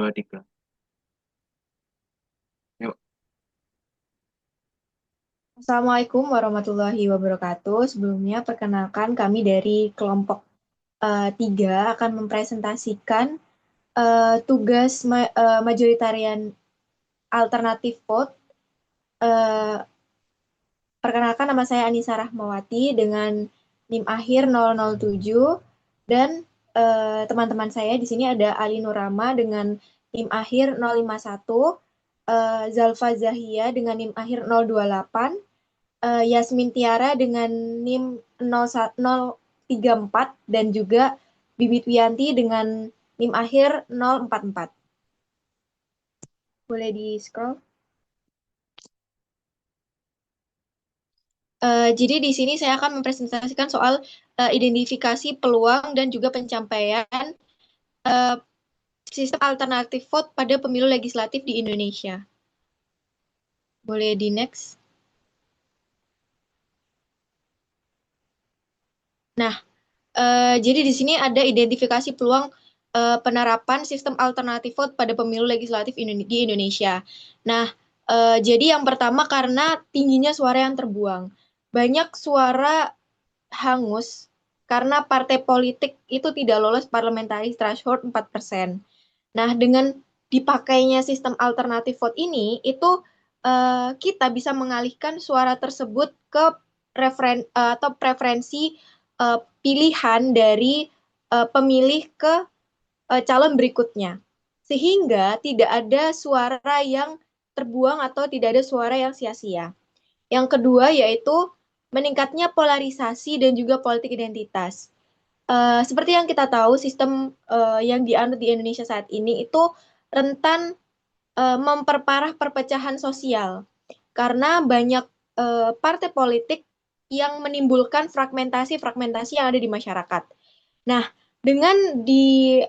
2, 3. Yuk. Assalamualaikum warahmatullahi wabarakatuh. Sebelumnya, perkenalkan kami dari kelompok 3 akan mempresentasikan tugas majoritarian alternatif vote. Eh, Perkenalkan, nama saya Anissa Rahmawati dengan NIM akhir 007 dan teman-teman saya di sini ada Ali Nurama dengan NIM akhir 051, Zalfa Zahia dengan NIM akhir 028, Yasmin Tiara dengan NIM 034 dan juga Bibit Wiyanti dengan NIM akhir 044. Boleh di-scroll. Jadi di sini saya akan mempresentasikan soal identifikasi peluang dan juga pencapaian eh, sistem alternatif vote pada pemilu legislatif di Indonesia. Boleh di next. Nah, jadi di sini ada identifikasi peluang penerapan sistem alternatif vote pada pemilu legislatif di Indonesia. Nah, jadi yang pertama karena tingginya suara yang terbuang. Banyak suara hangus karena partai politik itu tidak lolos parliamentary threshold 4%. Nah, dengan dipakainya sistem alternatif vote ini, itu kita bisa mengalihkan suara tersebut ke atau preferensi pilihan dari pemilih ke calon berikutnya. Sehingga tidak ada suara yang terbuang atau tidak ada suara yang sia-sia. Yang kedua yaitu meningkatnya polarisasi dan juga politik identitas. Seperti yang kita tahu, sistem yang dianut di Indonesia saat ini itu rentan memperparah perpecahan sosial karena banyak partai politik yang menimbulkan fragmentasi-fragmentasi yang ada di masyarakat. Nah, dengan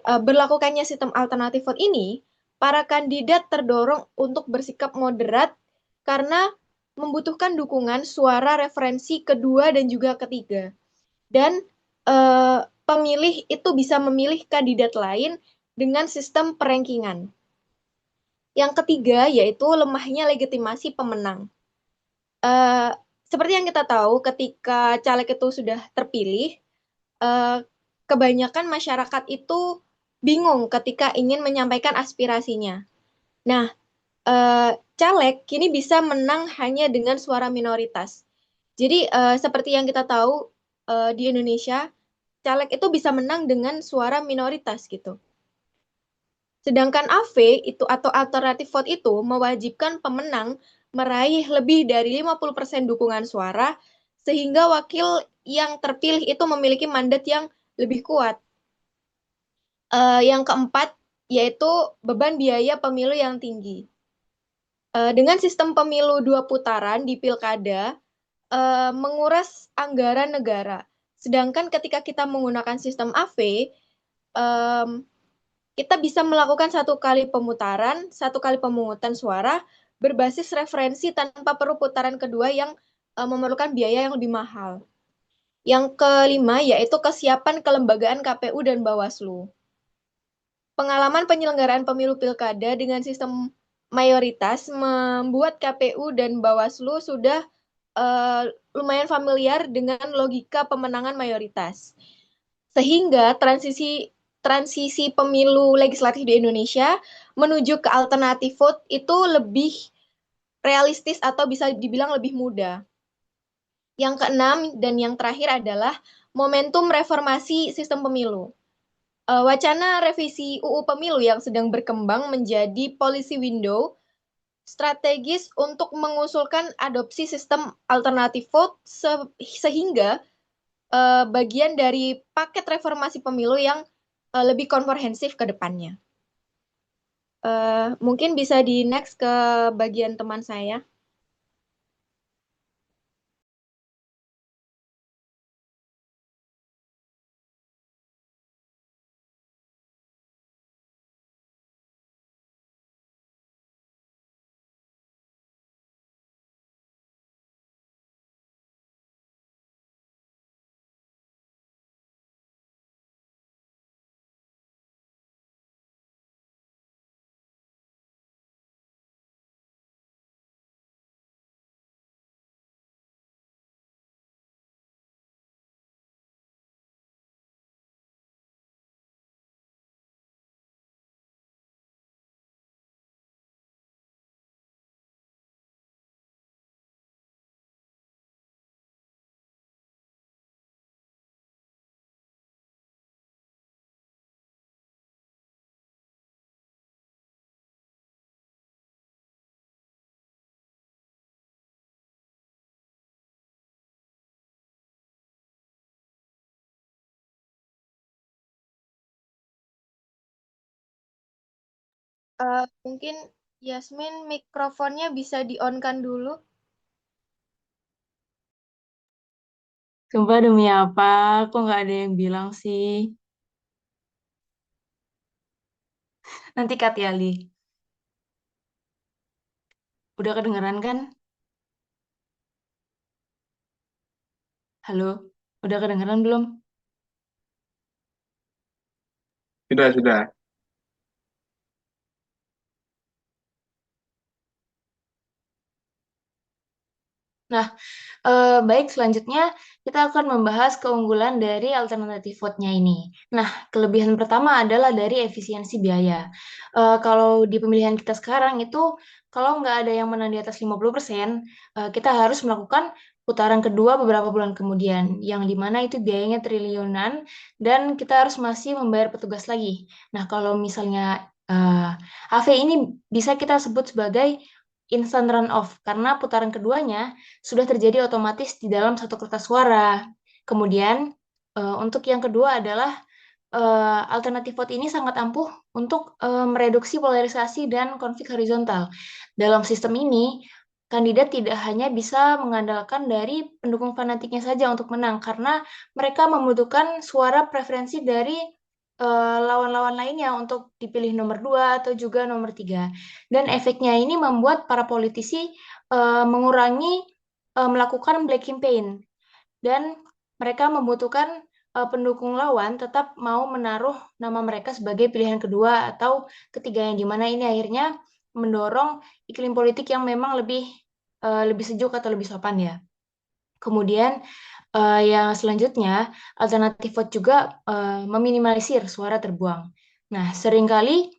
berlakukannya sistem alternatif vote ini, para kandidat terdorong untuk bersikap moderat karena membutuhkan dukungan suara referensi kedua dan juga ketiga. Dan pemilih itu bisa memilih kandidat lain dengan sistem perankingan. Yang ketiga yaitu lemahnya legitimasi pemenang. Eh, Seperti yang kita tahu, ketika caleg itu sudah terpilih, eh, kebanyakan masyarakat itu bingung ketika ingin menyampaikan aspirasinya. Nah, eh, caleg kini bisa menang hanya dengan suara minoritas. Jadi, seperti yang kita tahu di Indonesia, caleg itu bisa menang dengan suara minoritas gitu. Sedangkan AV itu atau alternative vote itu mewajibkan pemenang meraih lebih dari 50% dukungan suara sehingga wakil yang terpilih itu memiliki mandat yang lebih kuat. Yang keempat yaitu beban biaya pemilu yang tinggi. Dengan sistem pemilu 2 putaran di pilkada, menguras anggaran negara. Sedangkan ketika kita menggunakan sistem AV, em, kita bisa melakukan 1 kali pemutaran, 1 kali pemungutan suara berbasis referensi tanpa perlu putaran kedua yang memerlukan biaya yang lebih mahal. Yang kelima yaitu kesiapan kelembagaan KPU dan Bawaslu. Pengalaman penyelenggaraan pemilu pilkada dengan sistem mayoritas membuat KPU dan Bawaslu sudah lumayan familiar dengan logika pemenangan mayoritas. Sehingga transisi pemilu legislatif di Indonesia menuju ke alternatif vote itu lebih realistis atau bisa dibilang lebih mudah. Yang keenam dan yang terakhir adalah momentum reformasi sistem pemilu. Wacana revisi UU Pemilu yang sedang berkembang menjadi policy window strategis untuk mengusulkan adopsi sistem alternatif vote sehingga bagian dari paket reformasi pemilu yang lebih komprehensif ke depannya. Mungkin bisa di next ke bagian teman saya. Mungkin Yasmin mikrofonnya bisa di-on-kan dulu. Sumpah demi apa? Kok nggak ada yang bilang sih? Nanti Kak Yali. Udah kedengeran kan? Halo? Udah kedengeran belum? Sudah, sudah. Nah, baik, selanjutnya kita akan membahas keunggulan dari alternatif vote-nya ini. Nah, kelebihan pertama adalah dari efisiensi biaya. Kalau di pemilihan kita sekarang itu, kalau nggak ada yang menang di atas 50%, kita harus melakukan putaran kedua beberapa bulan kemudian, yang dimana itu biayanya triliunan, dan kita harus masih membayar petugas lagi. Nah, kalau misalnya AV ini bisa kita sebut sebagai instant run off, karena putaran keduanya sudah terjadi otomatis di dalam satu kertas suara. Kemudian, untuk yang kedua adalah alternatif vote ini sangat ampuh untuk mereduksi polarisasi dan konflik horizontal. Dalam sistem ini, kandidat tidak hanya bisa mengandalkan dari pendukung fanatiknya saja untuk menang, karena mereka membutuhkan suara preferensi dari lawan-lawan lainnya untuk dipilih nomor dua atau juga nomor tiga. Dan efeknya ini membuat para politisi mengurangi melakukan black campaign, dan mereka membutuhkan pendukung lawan tetap mau menaruh nama mereka sebagai pilihan kedua atau ketiga, yang dimana ini akhirnya mendorong iklim politik yang memang lebih sejuk atau lebih sopan ya. Kemudian yang selanjutnya, alternatif vote juga meminimalisir suara terbuang. Nah, seringkali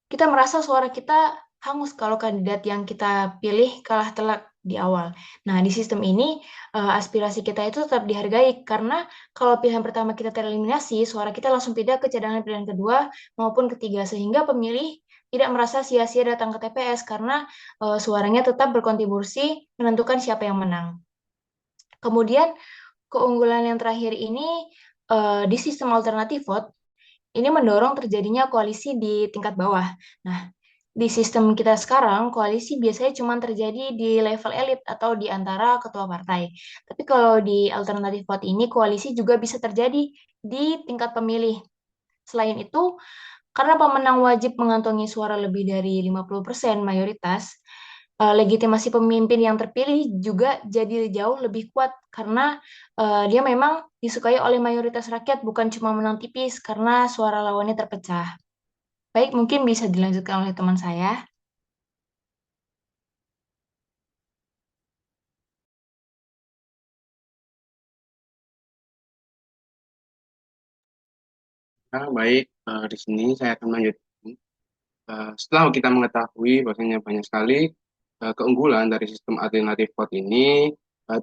kita merasa suara kita hangus kalau kandidat yang kita pilih kalah telak di awal. Nah, di sistem ini aspirasi kita itu tetap dihargai, karena kalau pilihan pertama kita tereliminasi, suara kita langsung pindah ke cadangan pilihan kedua maupun ketiga, sehingga pemilih tidak merasa sia-sia datang ke TPS karena suaranya tetap berkontribusi menentukan siapa yang menang. Kemudian keunggulan yang terakhir ini di sistem alternatif vote ini mendorong terjadinya koalisi di tingkat bawah. Nah, di sistem kita sekarang, koalisi biasanya cuma terjadi di level elit atau di antara ketua partai. Tapi kalau di alternatif vote ini, koalisi juga bisa terjadi di tingkat pemilih. Selain itu, karena pemenang wajib mengantongi suara lebih dari 50% mayoritas, legitimasi pemimpin yang terpilih juga jadi jauh lebih kuat, karena dia memang disukai oleh mayoritas rakyat, bukan cuma menang tipis karena suara lawannya terpecah. Baik, mungkin bisa dilanjutkan oleh teman saya. Nah, baik, di sini saya akan lanjutkan. Setelah kita mengetahui bahwasanya banyak sekali keunggulan dari sistem alternatif vote ini,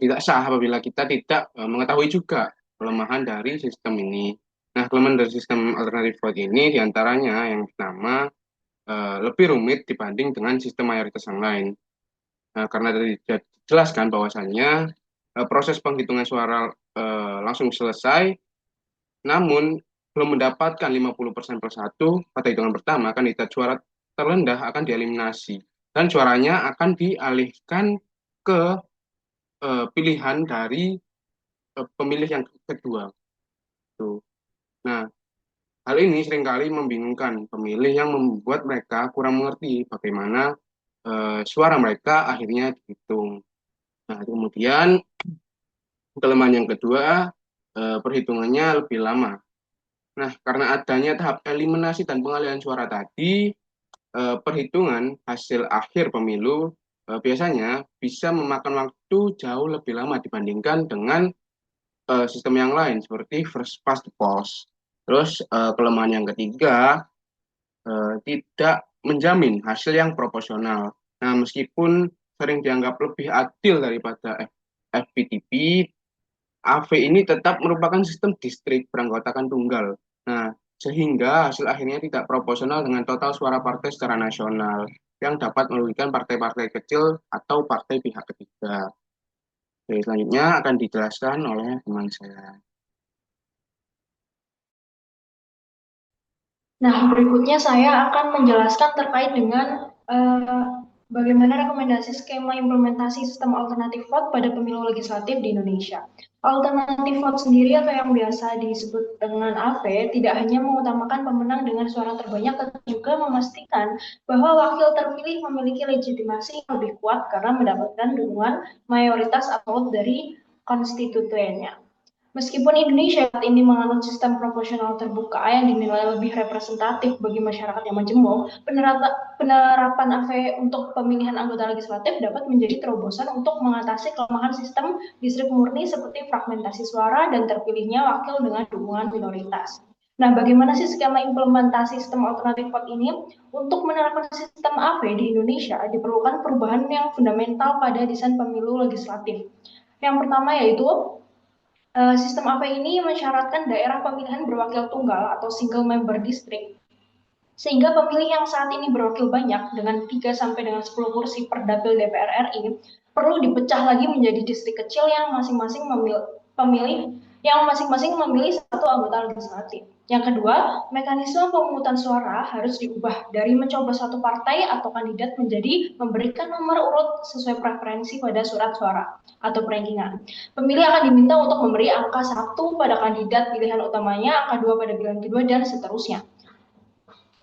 tidak sah apabila kita tidak mengetahui juga kelemahan dari sistem ini. Nah, kelemahan dari sistem alternatif vote ini diantaranya yang pertama, lebih rumit dibanding dengan sistem mayoritas yang lain. Karena tadi sudah dijelaskan bahwasannya proses penghitungan suara langsung selesai, namun belum mendapatkan 50% per satu pada hitungan pertama, kandidat suara terendah akan dieliminasi dan suaranya akan dialihkan ke pilihan dari pemilih yang kedua. Tuh. Nah, hal ini seringkali membingungkan pemilih yang membuat mereka kurang mengerti bagaimana suara mereka akhirnya dihitung. Nah, kemudian kelemahan yang kedua, perhitungannya lebih lama. Nah, karena adanya tahap eliminasi dan pengalihan suara tadi, perhitungan hasil akhir pemilu biasanya bisa memakan waktu jauh lebih lama dibandingkan dengan sistem yang lain seperti first past the post. Terus kelemahan yang ketiga, tidak menjamin hasil yang proporsional. Nah, meskipun sering dianggap lebih adil daripada FPTP, AV ini tetap merupakan sistem distrik beranggotakan tunggal. Nah, sehingga hasil akhirnya tidak proporsional dengan total suara partai secara nasional yang dapat merugikan partai-partai kecil atau partai pihak ketiga. Oke, selanjutnya akan dijelaskan oleh teman saya. Nah, berikutnya saya akan menjelaskan terkait dengan bagaimana rekomendasi skema implementasi sistem alternatif vote pada pemilu legislatif di Indonesia. Alternatif vote sendiri atau yang biasa disebut dengan AV tidak hanya mengutamakan pemenang dengan suara terbanyak, tetapi juga memastikan bahwa wakil terpilih memiliki legitimasi yang lebih kuat karena mendapatkan dukungan mayoritas atau dari konstituennya. Meskipun Indonesia saat ini menganut sistem proporsional terbuka yang dinilai lebih representatif bagi masyarakat yang majemuk, penerapan AV untuk pemilihan anggota legislatif dapat menjadi terobosan untuk mengatasi kelemahan sistem distrik murni seperti fragmentasi suara dan terpilihnya wakil dengan dukungan minoritas. Nah, bagaimana sih skema implementasi sistem alternatif vote ini? Untuk menerapkan sistem AV di Indonesia diperlukan perubahan yang fundamental pada desain pemilu legislatif. Yang pertama yaitu sistem AP ini mensyaratkan daerah pemilihan berwakil tunggal atau single member district. Sehingga pemilih yang saat ini berwakil banyak dengan 3 sampai dengan 10 kursi per dapil DPR RI perlu dipecah lagi menjadi distrik kecil yang masing-masing memilih satu anggota legislatif. Yang kedua, mekanisme pemungutan suara harus diubah dari mencoba satu partai atau kandidat menjadi memberikan nomor urut sesuai preferensi pada surat suara atau perankingan. Pemilih akan diminta untuk memberi angka 1 pada kandidat pilihan utamanya, angka 2 pada pilihan kedua, dan seterusnya.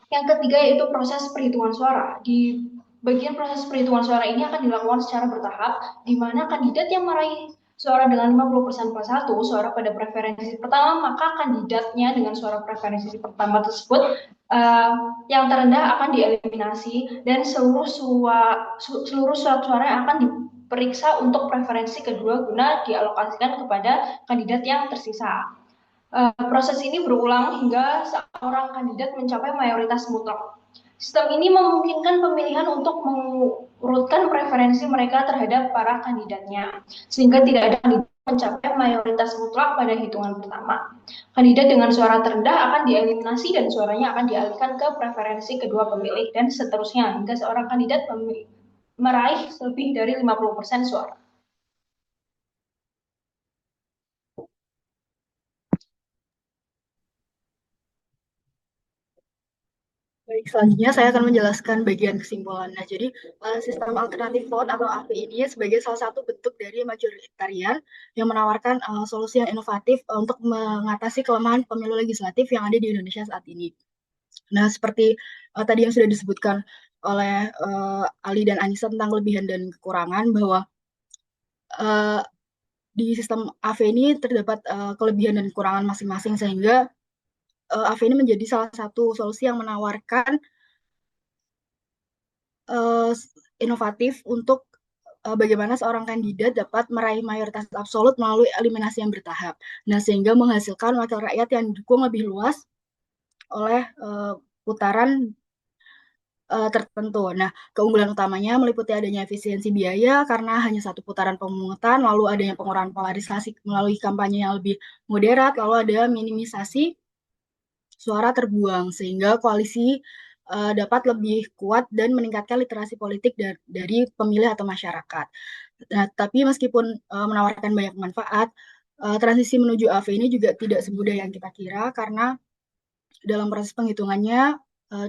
Yang ketiga yaitu proses perhitungan suara. Di bagian proses perhitungan suara ini akan dilakukan secara bertahap, di mana kandidat yang meraih suara dengan 50% plus 1 suara pada preferensi pertama, maka kandidatnya dengan suara preferensi pertama tersebut yang terendah akan dieliminasi dan seluruh surat suara yang akan diperiksa untuk preferensi kedua guna dialokasikan kepada kandidat yang tersisa. Proses ini berulang hingga seorang kandidat mencapai mayoritas mutlak. Sistem ini memungkinkan pemilihan untuk mengurutkan preferensi mereka terhadap para kandidatnya, sehingga tidak ada kandidat mencapai mayoritas mutlak pada hitungan pertama. Kandidat dengan suara terendah akan dieliminasi dan suaranya akan dialihkan ke preferensi kedua pemilih, dan seterusnya hingga seorang kandidat meraih lebih dari 50% suara. Baik, selanjutnya saya akan menjelaskan bagian kesimpulan. Nah, jadi sistem alternatif vote atau AV ini sebagai salah satu bentuk dari majoritarian yang menawarkan solusi yang inovatif untuk mengatasi kelemahan pemilu legislatif yang ada di Indonesia saat ini. Nah, seperti tadi yang sudah disebutkan oleh Ali dan Anissa tentang kelebihan dan kekurangan, bahwa di sistem AV ini terdapat kelebihan dan kekurangan masing-masing, sehingga AV ini menjadi salah satu solusi yang menawarkan inovatif untuk bagaimana seorang kandidat dapat meraih mayoritas absolut melalui eliminasi yang bertahap. Nah, sehingga menghasilkan wakil rakyat yang didukung lebih luas oleh putaran tertentu. Nah, keunggulan utamanya meliputi adanya efisiensi biaya karena hanya satu putaran pemungutan, lalu adanya pengurangan polarisasi melalui kampanye yang lebih moderat, lalu ada minimisasi suara terbuang, sehingga koalisi dapat lebih kuat dan meningkatkan literasi politik dari pemilih atau masyarakat. Nah, tapi meskipun menawarkan banyak manfaat, transisi menuju AV ini juga tidak semudah yang kita kira, karena dalam proses penghitungannya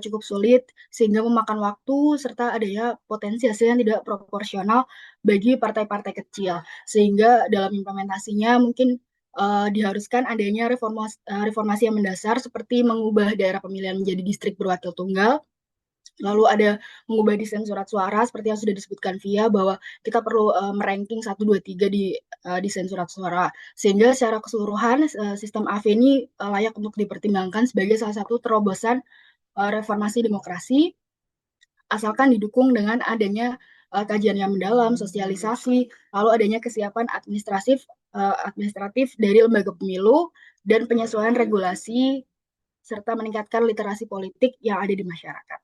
cukup sulit, sehingga memakan waktu, serta adanya potensi hasil yang tidak proporsional bagi partai-partai kecil. Sehingga dalam implementasinya mungkin diharuskan adanya reformasi yang mendasar, seperti mengubah daerah pemilihan menjadi distrik berwakil tunggal, lalu ada mengubah desain surat suara seperti yang sudah disebutkan Via, bahwa kita perlu meranking 1, 2, 3 di desain surat suara, sehingga secara keseluruhan sistem AV ini layak untuk dipertimbangkan sebagai salah satu terobosan reformasi demokrasi, asalkan didukung dengan adanya kajian yang mendalam, sosialisasi, lalu adanya kesiapan administratif dari lembaga pemilu, dan penyesuaian regulasi, serta meningkatkan literasi politik yang ada di masyarakat.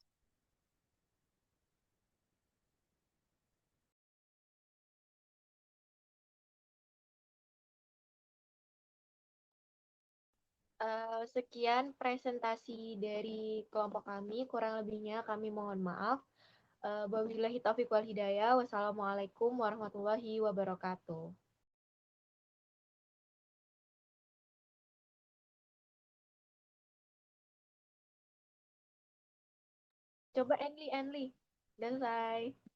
Sekian presentasi dari kelompok kami, kurang lebihnya kami mohon maaf. Wabillahi taufiq wal hidayah. Wassalamualaikum warahmatullahi wabarakatuh. Coba Enli. Dan selesai.